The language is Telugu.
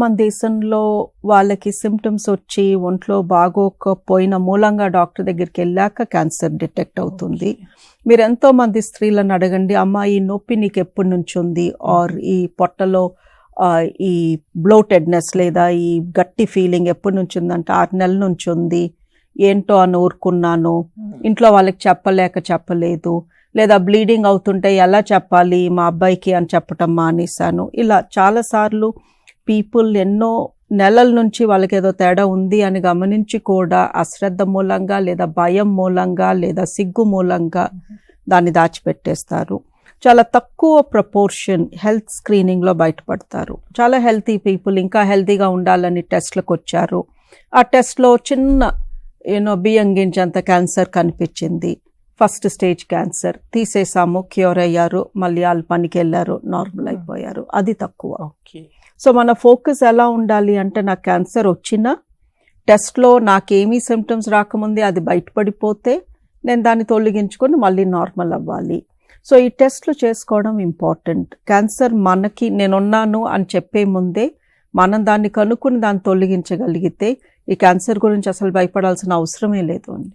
మన దేశంలో వాళ్ళకి సిమ్టమ్స్ వచ్చి ఒంట్లో బాగోకపోయిన మూలంగా డాక్టర్ దగ్గరికి వెళ్ళాక క్యాన్సర్ డిటెక్ట్ అవుతుంది. మీరు ఎంతో మంది స్త్రీలను అడగండి, అమ్మ ఈ నొప్పి నీకు ఎప్పటి నుంచి ఉంది, ఆర్ ఈ పొట్టలో ఈ బ్లోటెడ్నెస్ లేదా ఈ గట్టి ఫీలింగ్ ఎప్పటి నుంచి ఉందంటే 6 నెలల నుంచి ఉంది, ఏంటో అని ఊరుకున్నాను, ఇంట్లో వాళ్ళకి చెప్పలేదు, లేదా బ్లీడింగ్ అవుతుంటే ఎలా చెప్పాలి మా అబ్బాయికి అని చెప్పటం మానేశాను. ఇలా చాలాసార్లు పీపుల్ ఎన్నో నెలల నుంచి వాళ్ళకి ఏదో తేడా ఉంది అని గమనించి కూడా అశ్రద్ధ మూలంగా లేదా భయం మూలంగా లేదా సిగ్గు మూలంగా దాన్ని దాచిపెట్టేస్తారు. చాలా తక్కువ ప్రపోర్షన్ హెల్త్ స్క్రీనింగ్లో బయటపడతారు. చాలా హెల్తీ పీపుల్ ఇంకా హెల్తీగా ఉండాలని టెస్ట్లకు వచ్చారు. ఆ టెస్ట్లో చిన్న బియ్యం గింజంత క్యాన్సర్ కనిపించింది, ఫస్ట్ స్టేజ్ క్యాన్సర్, తీసేసాము, క్యూర్ అయ్యారు, మళ్ళీ వాళ్ళ పనికి వెళ్ళారు, నార్మల్ అయిపోయారు. అది తక్కువ. సో మన ఫోకస్ ఎలా ఉండాలి అంటే, నాకు క్యాన్సర్ వచ్చిన టెస్ట్లో నాకేమీ సిమ్టమ్స్ రాకముందే అది బయటపడిపోతే నేను దాన్ని తొలగించుకొని మళ్ళీ నార్మల్ అవ్వాలి. సో ఈ టెస్ట్లు చేసుకోవడం ఇంపార్టెంట్. క్యాన్సర్ మనకి నేనున్నాను అని చెప్పే ముందే మనం దాన్ని కనుక్కుని దాన్ని తొలగించగలిగితే ఈ క్యాన్సర్ గురించి అసలు భయపడాల్సిన అవసరమే లేదు అండి.